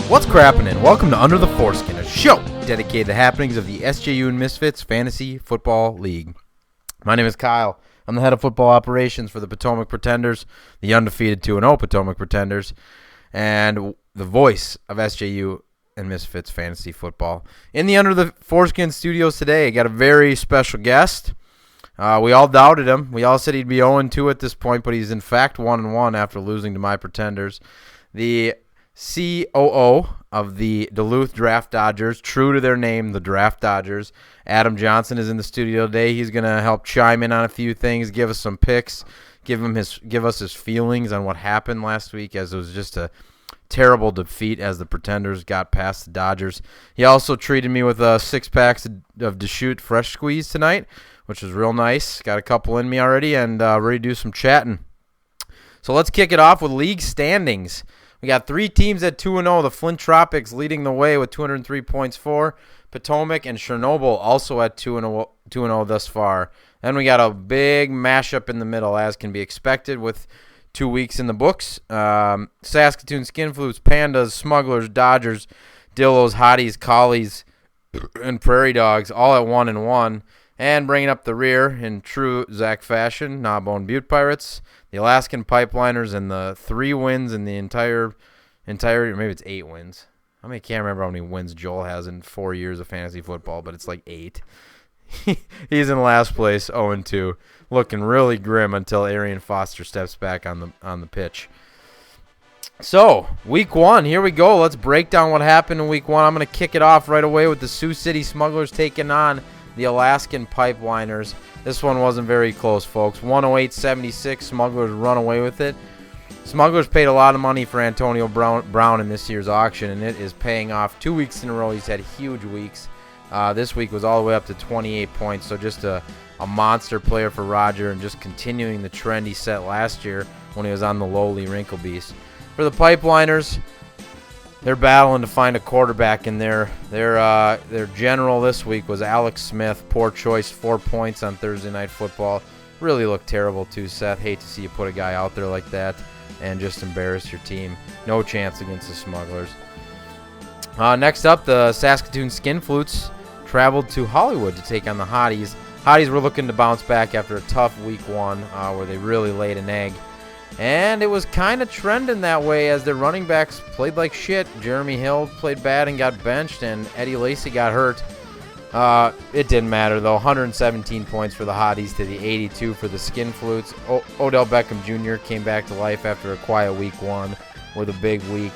What's crappin'? Welcome to Under the Foreskin, a show dedicated to the happenings of the SJU and Misfits Fantasy Football League. My name is Kyle. I'm the head of football operations for the Potomac Pretenders, the undefeated 2-0 Potomac Pretenders, and the voice of SJU and Misfits Fantasy Football. In the Under the Foreskin studios today, I got a very special guest. We all doubted him. We all said he'd be 0-2 at this point, but he's in fact 1-1 after losing to my Pretenders. The COO of the Duluth Draft Dodgers, true to their name, the Draft Dodgers, Adam Johnson, is in the studio today. He's going to help chime in on a few things, give us some picks, give us his feelings on what happened last week, as it was just a terrible defeat as the Pretenders got past the Dodgers. He also treated me with 6 packs of Deschutes Fresh Squeeze tonight, which was real nice. Got a couple in me already and ready to do some chatting. So let's kick it off with league standings. We got 3 teams at 2-0. The Flint Tropics leading the way with 203 points for Potomac, and Chernobyl also at 2-0 thus far. Then we got a big mashup in the middle, as can be expected, with 2 weeks in the books. Saskatoon Skinflutes, Pandas, Smugglers, Dodgers, Dillos, Hotties, Collies, and Prairie Dogs all at 1-1. And bringing up the rear in true Zach fashion, Gnawbone Butte Pirates, the Alaskan Pipeliners, and the 3 wins in the entire, maybe it's 8 wins. I can't remember how many wins Joel has in 4 years of fantasy football, but it's like 8. He's in last place, 0-2, looking really grim until Arian Foster steps back on the pitch. So, week 1, here we go. Let's break down what happened in week 1. I'm going to kick it off right away with the Sioux City Smugglers taking on the Alaskan Pipeliners. This one wasn't very close, folks. 108-76. Smugglers run away with it. Smugglers paid a lot of money for Antonio Brown in this year's auction, and it is paying off. 2 weeks in a row, he's had huge weeks. This week was all the way up to 28 points, so just a monster player for Roger, and just continuing the trend he set last year when he was on the lowly Wrinkle Beast. For the Pipeliners, they're battling to find a quarterback in there. Their general this week was Alex Smith. Poor choice, 4 points on Thursday Night Football. Really looked terrible too, Seth. Hate to see you put a guy out there like that and just embarrass your team. No chance against the Smugglers. Next up, the Saskatoon Skinflutes traveled to Hollywood to take on the Hotties. Hotties were looking to bounce back after a tough week 1 where they really laid an egg. And it was kind of trending that way as their running backs played like shit. Jeremy Hill played bad and got benched, and Eddie Lacy got hurt. It didn't matter, though. 117 points for the Hotties to the 82 for the Skinflutes. Odell Beckham Jr. came back to life after a quiet week 1 with a big week.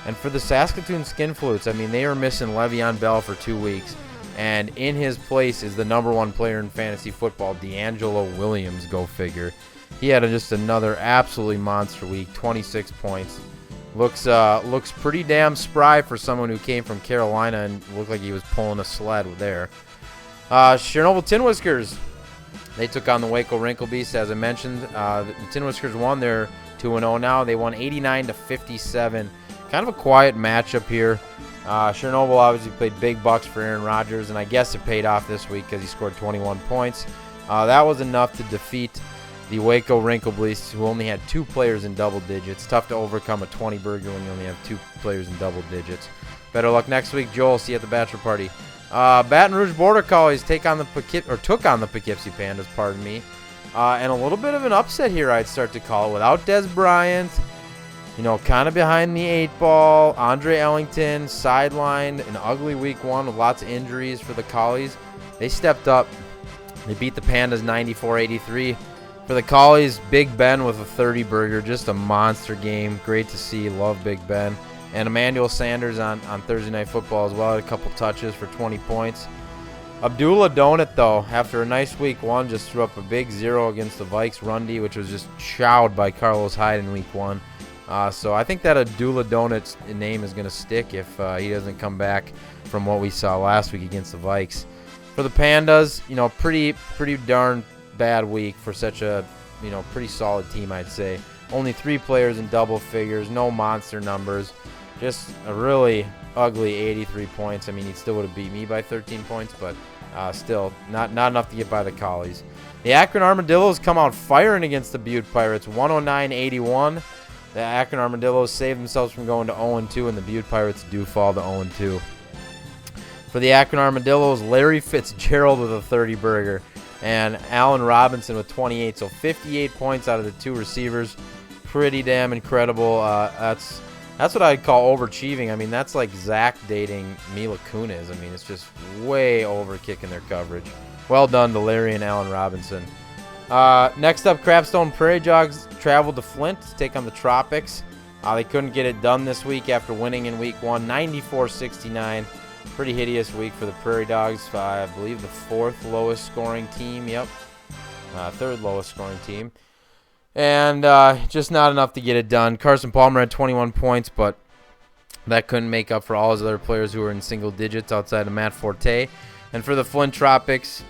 And for the Saskatoon Skinflutes, they were missing Le'Veon Bell for 2 weeks. And in his place is the #1 player in fantasy football, D'Angelo Williams, go figure. He had just another absolutely monster week, 26 points. Looks pretty damn spry for someone who came from Carolina and looked like he was pulling a sled there. Chernobyl Tin Whiskers, they took on the Waco Wrinkle Beast, as I mentioned. The Tin Whiskers won. They're 2-0 now. They won 89-57. Kind of a quiet matchup here. Chernobyl obviously played big bucks for Aaron Rodgers, and I guess it paid off this week because he scored 21 points. That was enough to defeat the Waco Wrinkle Beasts, who only had 2 players in double digits. Tough to overcome a 20 burger when you only have 2 players in double digits. Better luck next week, Joel. See you at the bachelor party. Baton Rouge Border Collies took on the Poughkeepsie Pandas, pardon me. And a little bit of an upset here, I'd start to call it. Without Des Bryant, kind of behind the 8 ball. Andre Ellington sidelined, an ugly week 1 with lots of injuries for the Collies. They stepped up. They beat the Pandas 94-83. For the Collies, Big Ben with a 30 burger, just a monster game. Great to see. Love Big Ben. And Emmanuel Sanders on Thursday Night Football as well, had a couple touches for 20 points. Abdullah Donut, though, after a nice week 1, just threw up a big 0 against the Vikes Rundy, which was just chowed by Carlos Hyde in week 1. So I think that Abdullah Donut's name is going to stick if he doesn't come back from what we saw last week against the Vikes. For the Pandas, pretty darn bad week for such a pretty solid team, I'd say. Only 3 players in double figures, no monster numbers, just a really ugly 83 points. He still would have beat me by 13 points, but still not enough to get by the Collies. The Akron Armadillos come out firing against the Butte Pirates, 109-81. The Akron Armadillos saved themselves from going to 0-2, and the Butte Pirates do fall to 0-2. For the Akron Armadillos, Larry Fitzgerald with a 30-burger and Allen Robinson with 28. So 58 points out of the two receivers. Pretty damn incredible. That's what I'd call overachieving. I mean, that's like Zach dating Mila Kunis. I mean, it's just way over kicking their coverage. Well done to Larry and Allen Robinson. Next up, Crabstone Prairie Dogs traveled to Flint to take on the Tropics. They couldn't get it done this week after winning in week 1, 94-69. Pretty hideous week for the Prairie Dogs. I believe the 4th lowest scoring team. Yep. 3rd lowest scoring team. And just not enough to get it done. Carson Palmer had 21 points, but that couldn't make up for all his other players who were in single digits outside of Matt Forte. And for the Flint Tropics,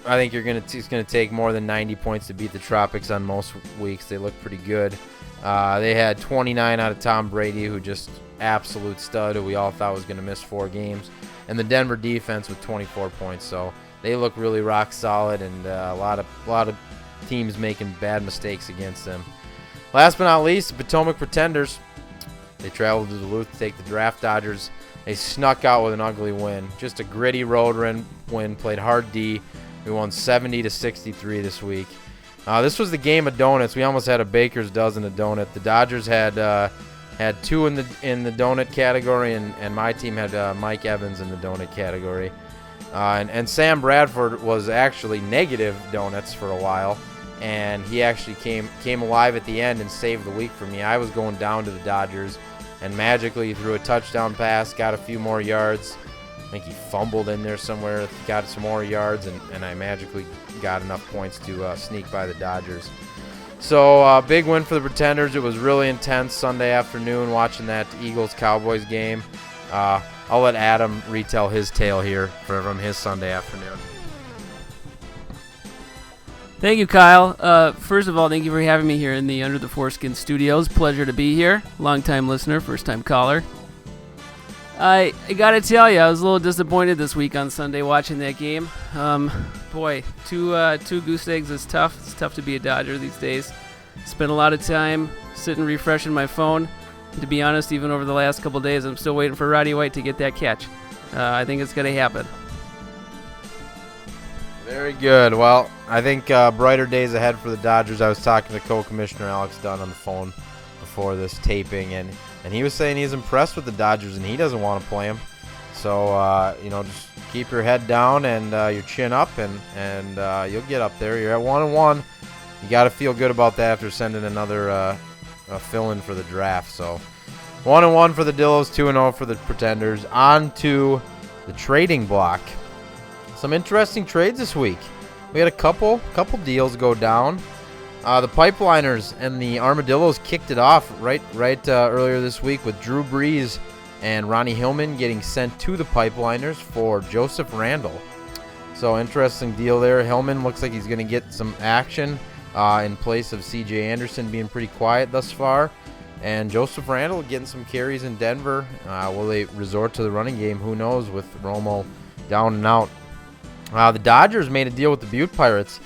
I think it's going to take more than 90 points to beat the Tropics on most weeks. They look pretty good. They had 29 out of Tom Brady, who just absolute stud, who we all thought was going to miss 4 games. And the Denver defense with 24 points. So they look really rock solid, and a lot of teams making bad mistakes against them. Last but not least, the Potomac Pretenders. They traveled to Duluth to take the Draft Dodgers. They snuck out with an ugly win. Just a gritty road win, played hard D. We won 70-63 this week. This was the game of donuts. We almost had a baker's dozen of donut. The Dodgers had 2 in the donut category, and my team had Mike Evans in the donut category. And Sam Bradford was actually negative donuts for a while, and he actually came alive at the end and saved the week for me. I was going down to the Dodgers, and magically threw a touchdown pass, got a few more yards. I think he fumbled in there somewhere, got some more yards, and I magically got enough points to sneak by the Dodgers. So big win for the Pretenders. It was really intense Sunday afternoon watching that Eagles-Cowboys game. I'll let Adam retell his tale here from his Sunday afternoon. Thank you, Kyle. First of all, thank you for having me here in the Under the Foreskin studios. Pleasure to be here. Long-time listener, first-time caller. I gotta tell you, I was a little disappointed this week on Sunday watching that game. Boy, two goose eggs is tough. It's tough to be a Dodger these days. Spent a lot of time sitting refreshing my phone. And to be honest, even over the last couple days, I'm still waiting for Roddy White to get that catch. I think it's gonna happen. Very good. Well, I think brighter days ahead for the Dodgers. I was talking to co-commissioner Alex Dunn on the phone before this taping, and he was saying he's impressed with the Dodgers and he doesn't want to play them. So, just keep your head down and your chin up, and you'll get up there. You're at 1-1. You got to feel good about that after sending another fill-in for the draft. So, 1-1 for the Dillos, 2-0 for the Pretenders. On to the trading block. Some interesting trades this week. We had a couple deals go down. The Pipeliners and the Armadillos kicked it off right earlier this week with Drew Brees and Ronnie Hillman getting sent to the Pipeliners for Joseph Randall. So interesting deal there. Hillman looks like he's going to get some action in place of C.J. Anderson being pretty quiet thus far. And Joseph Randall getting some carries in Denver. Will they resort to the running game? Who knows with Romo down and out. The Dodgers made a deal with the Butte Pirates.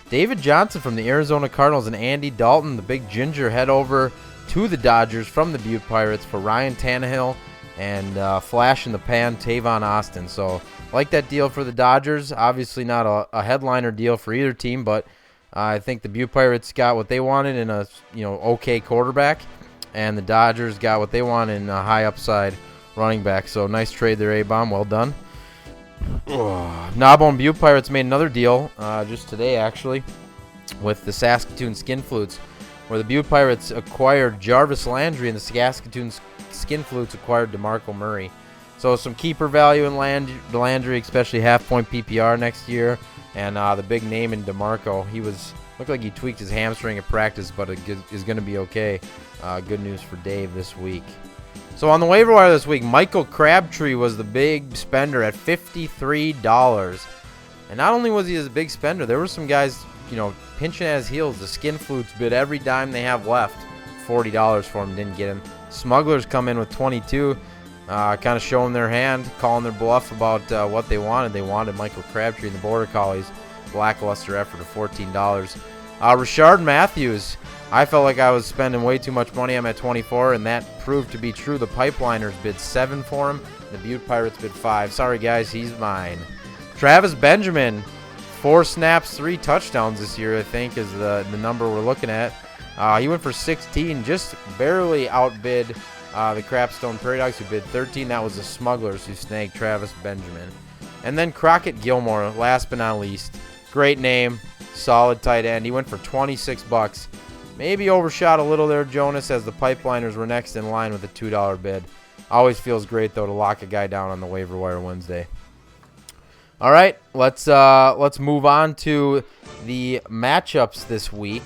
David Johnson from the Arizona Cardinals and Andy Dalton, the big ginger, head over to the Dodgers from the Butte Pirates for Ryan Tannehill and flash in the pan Tavon Austin. So like that deal for the Dodgers. Obviously not a headliner deal for either team, but I think the Butte Pirates got what they wanted in a okay quarterback, and the Dodgers got what they want in a high upside running back. So nice trade there, Abomb. Well done. Abomb Butte Pirates made another deal just today, actually, with the Saskatoon Skinflutes, where the Butte Pirates acquired Jarvis Landry and the Saskatoon Skinflutes acquired DeMarco Murray. So some keeper value in Landry, especially half-point PPR next year, and the big name in DeMarco. He looked like he tweaked his hamstring at practice, but it is going to be okay. Good news for Dave this week. So on the waiver wire this week, Michael Crabtree was the big spender at $53. And not only was he a big spender, there were some guys, pinching at his heels. The Skinflutes bid every dime they have left. $40 for him, didn't get him. Smugglers come in with 22, kind of showing their hand, calling their bluff about what they wanted. They wanted Michael Crabtree and the Border Collies. Lackluster effort of $14. Rashard Matthews I felt like I was spending way too much money. I'm at 24, and that proved to be true. The Pipeliners bid 7 for him. The Butte Pirates bid 5. Sorry, guys, he's mine. Travis Benjamin, 4 snaps, 3 touchdowns this year, I think, is the number we're looking at. He went for 16, just barely outbid the Crapstone Prairie Dogs, who bid 13. That was the Smugglers who snagged Travis Benjamin. And then Crockett Gilmore, last but not least. Great name, solid tight end. He went for 26 bucks. Maybe overshot a little there, Jonas, as the Pipeliners were next in line with a $2 bid. Always feels great, though, to lock a guy down on the waiver wire Wednesday. All right, let's move on to the matchups this week,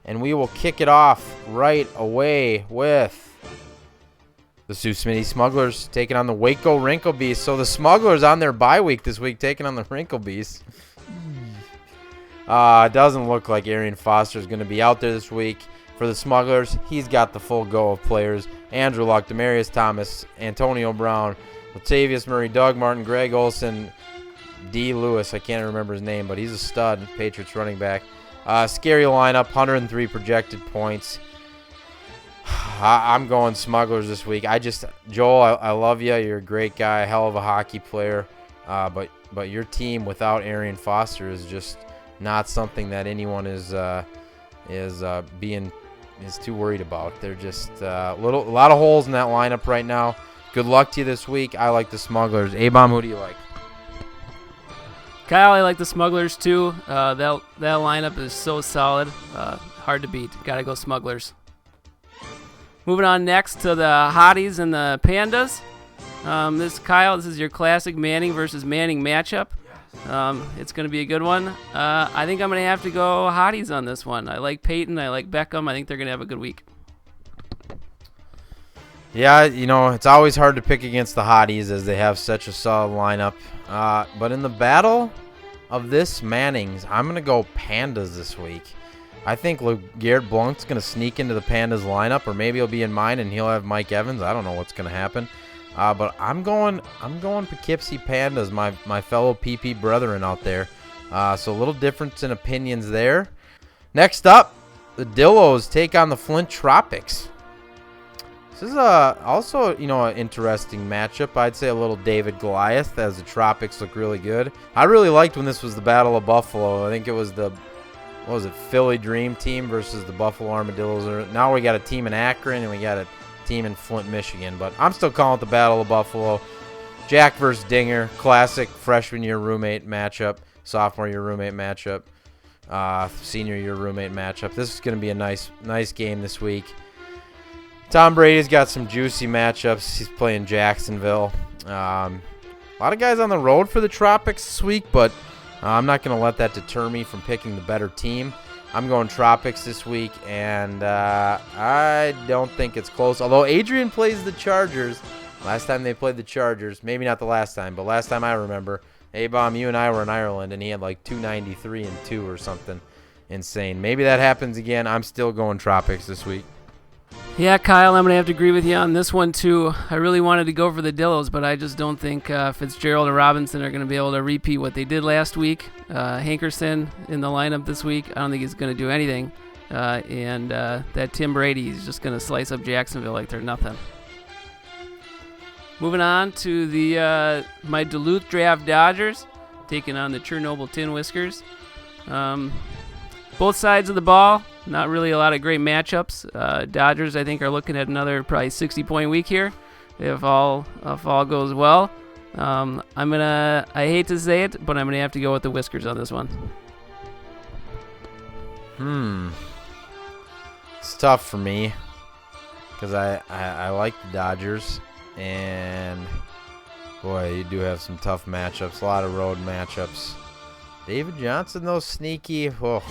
and we will kick it off right away with the Sioux Smitty Smugglers taking on the Waco Wrinkle Beasts. So the Smugglers on their bye week this week taking on the Wrinkle Beasts. It doesn't look like Arian Foster is going to be out there this week. For the Smugglers, he's got the full go of players. Andrew Luck, Demarius Thomas, Antonio Brown, Latavius Murray, Doug Martin, Greg Olson, D. Lewis. I can't remember his name, but he's a stud, Patriots running back. Scary lineup, 103 projected points. I'm going Smugglers this week. Joel, I love you. You're a great guy, hell of a hockey player. But your team without Arian Foster is just not something that anyone is too worried about. They're just a lot of holes in that lineup right now. Good luck to you this week. I like the Smugglers. Abomb, who do you like? Kyle, I like the Smugglers too. That lineup is so solid. Hard to beat. Gotta go Smugglers. Moving on next to the Hotties and the Pandas. This is your classic Manning versus Manning matchup. It's going to be a good one. I think I'm going to have to go Hotties on this one. I like Peyton. I like Beckham. I think they're going to have a good week. Yeah, it's always hard to pick against the Hotties as they have such a solid lineup. But in the battle of this Mannings, I'm going to go Pandas this week. I think Garrett Blunk's going to sneak into the Pandas lineup, or maybe he'll be in mine and he'll have Mike Evans. I don't know what's going to happen. But I'm going Poughkeepsie Pandas, my fellow PP brethren out there. So a little difference in opinions there. Next up, the Dillos take on the Flint Tropics. This is also an interesting matchup. I'd say a little David Goliath, as the Tropics look really good. I really liked when this was the Battle of Buffalo. I think it was Philly Dream Team versus the Buffalo Armadillos. Now we got a team in Akron and we got a team in Flint, Michigan. But I'm still calling it the Battle of Buffalo. Jack versus Dinger, classic freshman year roommate matchup, sophomore year roommate matchup, senior year roommate matchup. This is going to be a nice game this week. Tom Brady's got some juicy matchups. He's playing Jacksonville. A lot of guys on the road for the Tropics this week, but I'm not going to let that deter me from picking the better team. I'm going Tropics this week, and I don't think it's close. Although Adrian plays the Chargers. Last time they played the Chargers, maybe not the last time, but last time I remember, A-Bomb, you and I were in Ireland, and he had like 293-2 or something insane. Maybe that happens again. I'm still going Tropics this week. Yeah, Kyle, I'm going to have to agree with you on this one, too. I really wanted to go for the Dillos, but I just don't think Fitzgerald and Robinson are going to be able to repeat what they did last week. Hankerson in the lineup this week, I don't think he's going to do anything. And that Tim Brady is just going to slice up Jacksonville like they're nothing. Moving on to the my Duluth Draft Dodgers, taking on the Chernobyl Tin Whiskers. Both sides of the ball, not really a lot of great matchups. Dodgers, I think, are looking at another probably 60-point week here, if all goes well. I hate to say it, but I'm gonna have to go with the Whiskers on this one. It's tough for me because I like the Dodgers, and boy, you do have some tough matchups, a lot of road matchups. David Johnson, though, sneaky. Oh.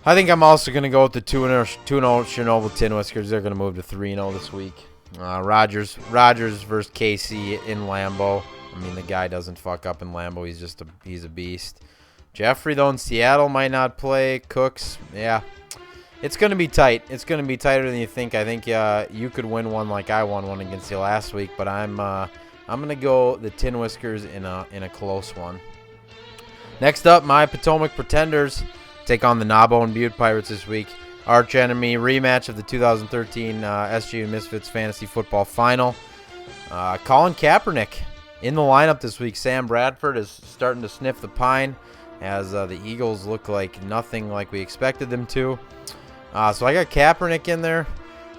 I think I'm also going to go with the 2-0 Chernobyl Tin Whiskers. They're going to move to 3-0 this week. Rogers versus Casey in Lambeau. I mean, the guy doesn't fuck up in Lambeau. He's a beast. Jeffrey, though, in Seattle might not play. Cooks, yeah. It's going to be tight. It's going to be tighter than you think. I think you could win one like I won one against you last week, but I'm going to go the Tin Whiskers in a close one. Next up, my Potomac Pretenders take on the Nabo and Butte Pirates this week. Arch enemy rematch of the 2013 SJU Misfits Fantasy Football Final. Colin Kaepernick in the lineup this week. Sam Bradford is starting to sniff the pine as the Eagles look like nothing like we expected them to. So I got Kaepernick in there.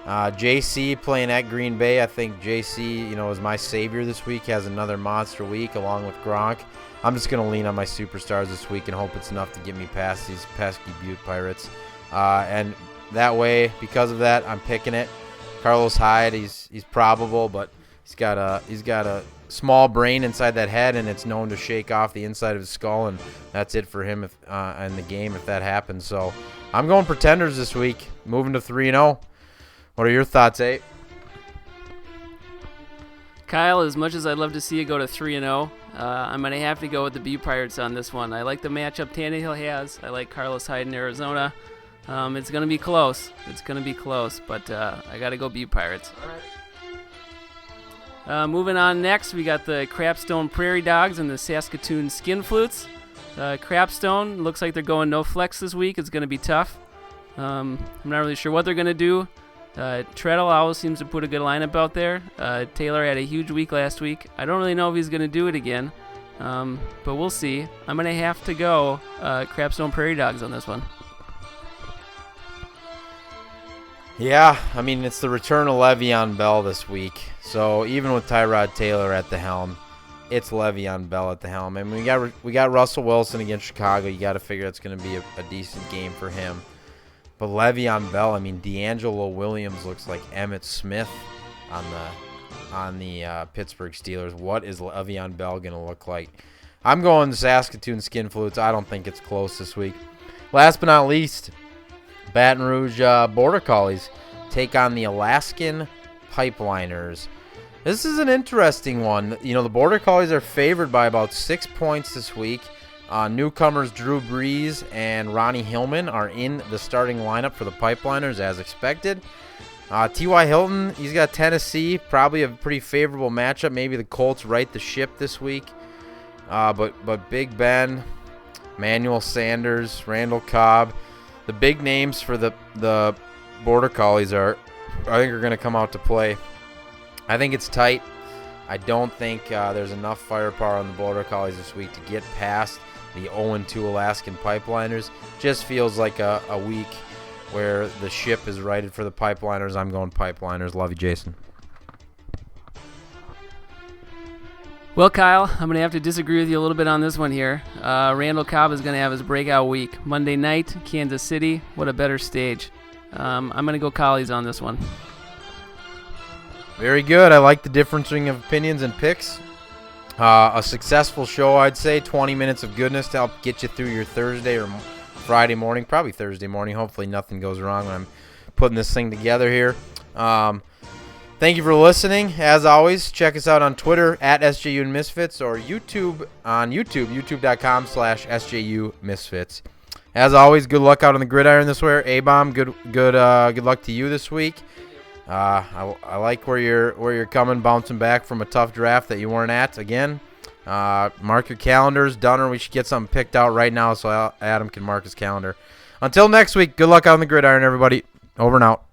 JC playing at Green Bay. I think JC, is my savior this week. Has another monster week along with Gronk. I'm just going to lean on my superstars this week and hope it's enough to get me past these pesky Butte Pirates. And that way, because of that, I'm picking it. Carlos Hyde, he's probable, but he's got a small brain inside that head, and it's known to shake off the inside of his skull, and that's it for him in the game if that happens. So I'm going Pretenders this week, moving to 3-0. What are your thoughts, Abe? Kyle, as much as I'd love to see you go to 3-0, I'm going to have to go with the Butte Pirates on this one. I like the matchup Tannehill has. I like Carlos Hyde in Arizona. It's going to be close. But I got to go Butte Pirates. All right. Moving on next, we got the Crapstone Prairie Dogs and the Saskatoon Skin Flutes. Crapstone looks like they're going no flex this week. It's going to be tough. I'm not really sure what they're going to do. Treadle always seems to put a good lineup out there. Taylor had a huge week last week. I don't really know if he's going to do it again, but we'll see. I'm going to have to go Crapstone Prairie Dogs on this one. Yeah, I mean, it's the return of Le'Veon Bell this week. So even with Tyrod Taylor at the helm, it's Le'Veon Bell at the helm. I mean, we got Russell Wilson against Chicago. You got to figure that's going to be a decent game for him. But Le'Veon Bell, I mean, D'Angelo Williams looks like Emmitt Smith on the Pittsburgh Steelers. What is Le'Veon Bell going to look like? I'm going Saskatoon Skin Flutes. I don't think it's close this week. Last but not least, Baton Rouge Border Collies take on the Alaskan Pipeliners. This is an interesting one. The Border Collies are favored by about 6 points this week. Newcomers Drew Brees and Ronnie Hillman are in the starting lineup for the Pipeliners as expected. T.Y. Hilton, he's got Tennessee, probably a pretty favorable matchup. Maybe the Colts right the ship this week. But Big Ben, Manuel Sanders, Randall Cobb, the big names for the Border Collies are going to come out to play. I think it's tight. I don't think there's enough firepower on the Border Collies this week to get past the 0-2 Alaskan Pipeliners. Just feels like a week where the ship is righted for the Pipeliners. I'm going Pipeliners. Love you, Jason. Well, Kyle, I'm going to have to disagree with you a little bit on this one here. Randall Cobb is going to have his breakout week. Monday night, Kansas City. What a better stage. I'm going to go Collies on this one. Very good. I like the differencing of opinions and picks. A successful show, I'd say. 20 minutes of goodness to help get you through your Thursday or Friday morning. Probably Thursday morning. Hopefully nothing goes wrong when I'm putting this thing together here. Thank you for listening. As always, check us out on Twitter at SJU and Misfits or YouTube on YouTube, youtube.com/SJU Misfits. As always, good luck out on the gridiron this week. Abomb, good luck to you this week. I like where you're coming, bouncing back from a tough draft that you weren't at again. Mark your calendars. Dunner, we should get something picked out right now so Adam can mark his calendar. Until next week, good luck out on the gridiron, everybody. Over and out.